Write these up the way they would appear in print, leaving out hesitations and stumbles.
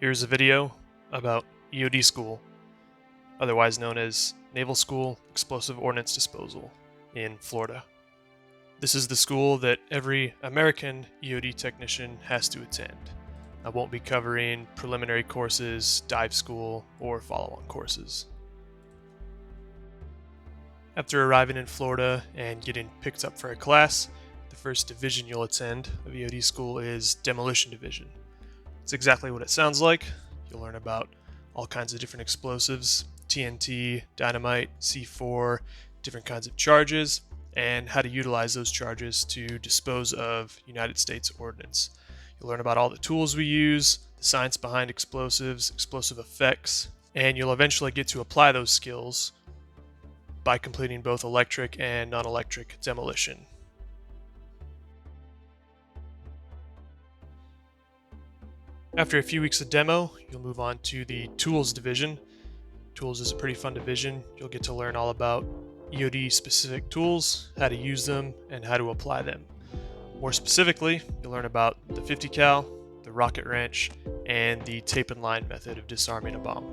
Here's a video about EOD School, otherwise known as Naval School Explosive Ordnance Disposal in Florida. This is the school that every American EOD technician has to attend. I won't be covering preliminary courses, dive school, or follow-on courses. After arriving in Florida and getting picked up for a class, the first division you'll attend of EOD School is Demolition Division. It's exactly what it sounds like. You'll learn about all kinds of different explosives, TNT, dynamite, C4, different kinds of charges, and how to utilize those charges to dispose of United States ordnance. You'll learn about all the tools we use, the science behind explosives, explosive effects, and you'll eventually get to apply those skills by completing both electric and non-electric demolition. After a few weeks of demo, you'll move on to the Tools Division. Tools is a pretty fun division. You'll get to learn all about EOD-specific tools, how to use them, and how to apply them. More specifically, you'll learn about the 50 cal, the rocket wrench, and the tape and line method of disarming a bomb.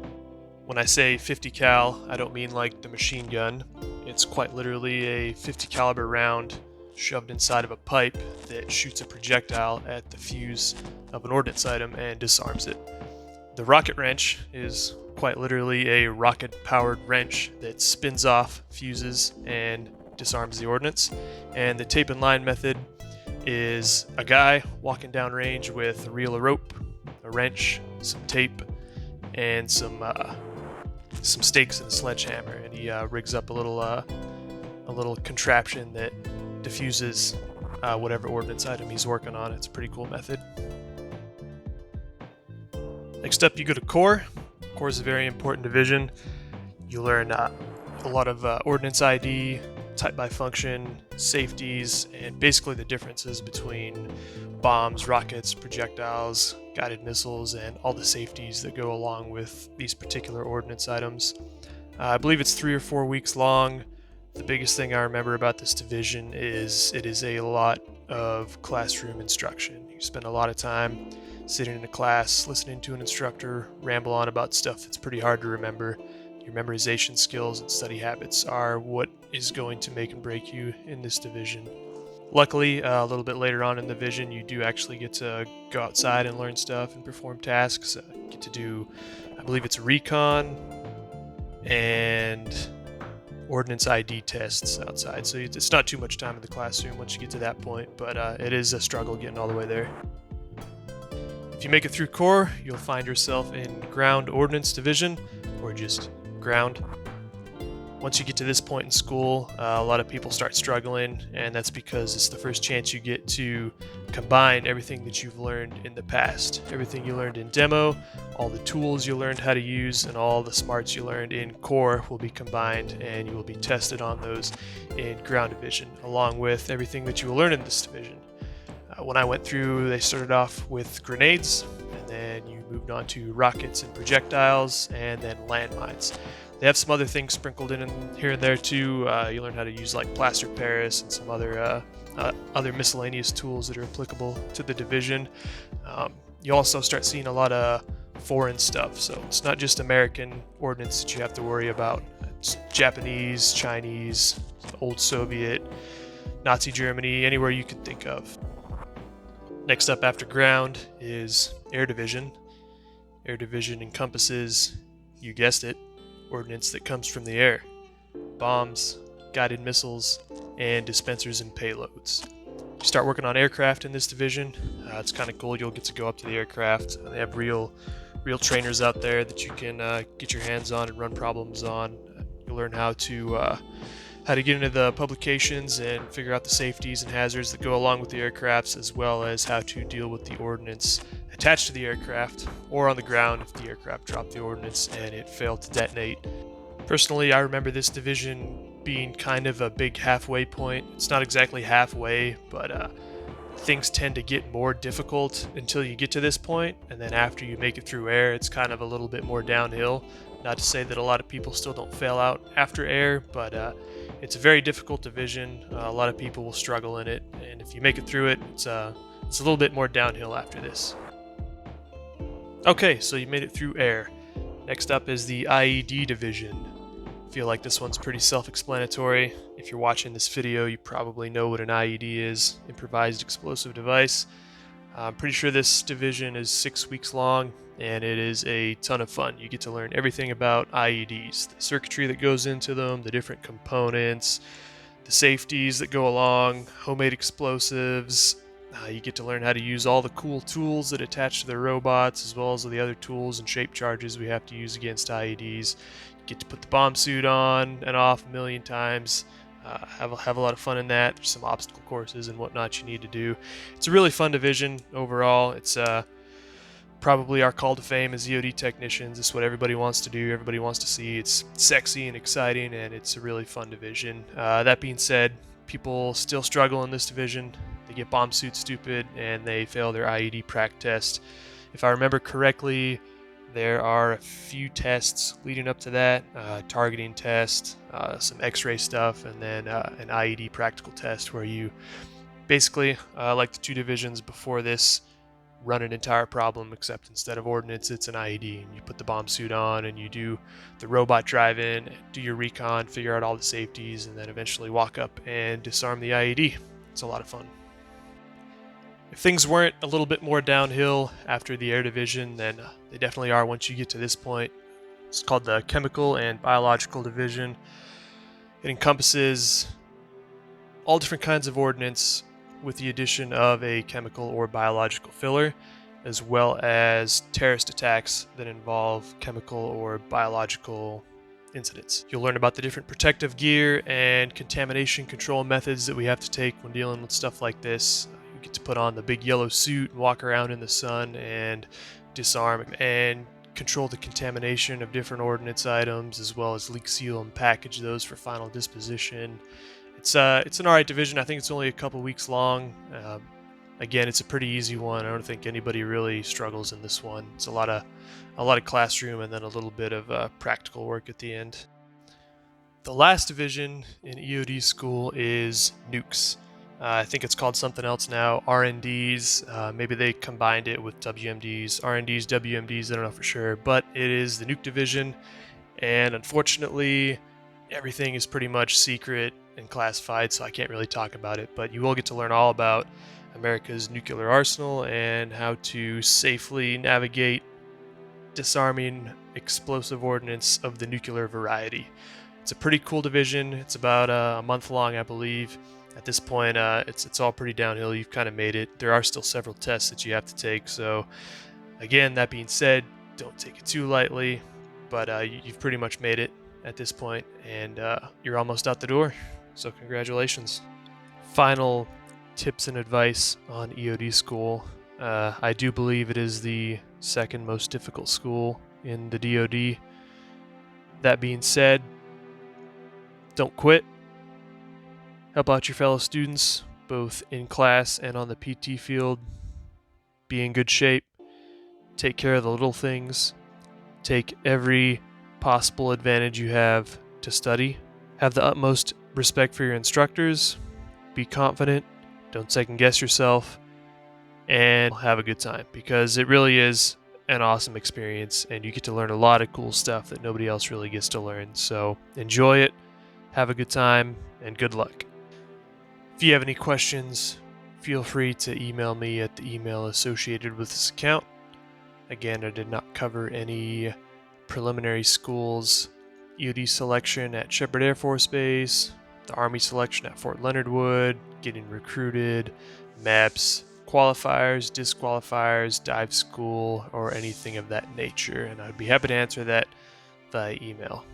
When I say 50 cal, I don't mean like the machine gun. It's quite literally a 50 caliber round shoved inside of a pipe that shoots a projectile at the fuse of an ordnance item and disarms it. The rocket wrench is quite literally a rocket-powered wrench that spins off fuses and disarms the ordnance. And the tape and line method is a guy walking down range with a reel of rope, a wrench, some tape, and some stakes and a sledgehammer, and he rigs up a little contraption that diffuses whatever ordnance item he's working on. It's a pretty cool method. Next up, you go to Core. Core is a very important division. You learn a lot of ordnance ID, type by function, safeties, and basically the differences between bombs, rockets, projectiles, guided missiles, and all the safeties that go along with these particular ordnance items. I believe it's 3 or 4 weeks long. The biggest thing I remember about this division is it is a lot of classroom instruction. You spend a lot of time sitting in a class, listening to an instructor ramble on about stuff that's pretty hard to remember. Your memorization skills and study habits are what is going to make and break you in this division. Luckily, a little bit later on in the division, you do actually get to go outside and learn stuff and perform tasks. You get to do, I believe it's recon and ordnance ID tests outside. So it's not too much time in the classroom once you get to that point, but it is a struggle getting all the way there. If you make it through Core, you'll find yourself in Ground Ordnance Division, or just Ground. Once you get to this point in school, a lot of people start struggling, and that's because it's the first chance you get to combine everything that you've learned in the past. Everything you learned in demo, all the tools you learned how to use, and all the smarts you learned in Core will be combined, and you will be tested on those in Ground Division, along with everything that you will learn in this division. When I went through, they started off with grenades, and then you moved on to rockets and projectiles, and then landmines. They have some other things sprinkled in here and there too. You learn how to use like plaster Paris and some other miscellaneous tools that are applicable to the division. You also start seeing a lot of foreign stuff, so it's not just American ordnance that you have to worry about. It's Japanese, Chinese, old Soviet, Nazi Germany, anywhere you can think of. Next up after Ground is Air Division. Air Division encompasses, you guessed it, ordnance that comes from the air. Bombs, guided missiles, and dispensers and payloads. You start working on aircraft in this division. It's kind of cool. You'll get to go up to the aircraft. They have real trainers out there that you can get your hands on and run problems on. You'll learn how to get into the publications and figure out the safeties and hazards that go along with the aircrafts, as well as how to deal with the ordnance attached to the aircraft or on the ground if the aircraft dropped the ordnance and it failed to detonate. Personally, I remember this division being kind of a big halfway point. It's not exactly halfway, but things tend to get more difficult until you get to this point, and then after you make it through air, it's kind of a little bit more downhill. Not to say that a lot of people still don't fail out after air, but it's a very difficult division. A lot of people will struggle in it, and if you make it through it, it's a little bit more downhill after this. Okay, so you made it through air. Next up is the IED Division. I feel like this one's pretty self-explanatory. If you're watching this video, you probably know what an IED is, improvised explosive device. I'm pretty sure this division is 6 weeks long, and it is a ton of fun. You get to learn everything about IEDs, the circuitry that goes into them, the different components, the safeties that go along, homemade explosives. You get to learn how to use all the cool tools that attach to the robots, as well as the other tools and shape charges we have to use against IEDs. You get to put the bomb suit on and off a million times. Have a lot of fun in that. There's some obstacle courses and whatnot you need to do. It's a really fun division overall. It's probably our call to fame as EOD technicians. It's what everybody wants to do, everybody wants to see. It's sexy and exciting, and it's a really fun division. That being said, people still struggle in this division. They get bomb suit stupid, and they fail their IED prac test. If I remember correctly, there are a few tests leading up to that, targeting test, some x-ray stuff, and then an IED practical test where you basically, like the two divisions before this, run an entire problem, except instead of ordnance, it's an IED. And you put the bomb suit on and you do the robot drive in, do your recon, figure out all the safeties, and then eventually walk up and disarm the IED. It's a lot of fun. If things weren't a little bit more downhill after the air division, then they definitely are once you get to this point. It's called the chemical and biological division. It encompasses all different kinds of ordnance with the addition of a chemical or biological filler, as well as terrorist attacks that involve chemical or biological incidents. You'll learn about the different protective gear and contamination control methods that we have to take when dealing with stuff like this. You get to put on the big yellow suit and walk around in the sun and disarm and control the contamination of different ordnance items, as well as leak seal and package those for final disposition. It's an alright division. I think it's only a couple weeks long. Again, it's a pretty easy one. I don't think anybody really struggles in this one. It's a lot of classroom and then a little bit of practical work at the end. The last division in EOD School is nukes. I think it's called something else now, R&Ds. Maybe they combined it with WMDs, R&Ds, WMDs, I don't know for sure, but it is the nuke division, and unfortunately, everything is pretty much secret and classified, so I can't really talk about it, but you will get to learn all about America's nuclear arsenal and how to safely navigate disarming explosive ordnance of the nuclear variety. It's a pretty cool division. It's about a month long, I believe. At this point, it's all pretty downhill. You've kind of made it. There are still several tests that you have to take, so again, that being said, don't take it too lightly, but you've pretty much made it at this point, and you're almost out the door, so congratulations. Final tips and advice on EOD School. I do believe it is the second most difficult school in the DoD. That being said, don't quit. Help out your fellow students, both in class and on the PT field. Be in good shape. Take care of the little things. Take every possible advantage you have to study. Have the utmost respect for your instructors. Be confident. Don't second guess yourself. And have a good time, because it really is an awesome experience and you get to learn a lot of cool stuff that nobody else really gets to learn. So enjoy it. Have a good time and good luck. If you have any questions, feel free to email me at the email associated with this account. Again, I did not cover any preliminary schools, EOD selection at Shepherd Air Force Base, the Army selection at Fort Leonard Wood, getting recruited, MEPS, qualifiers, disqualifiers, dive school, or anything of that nature. And I'd be happy to answer that via email.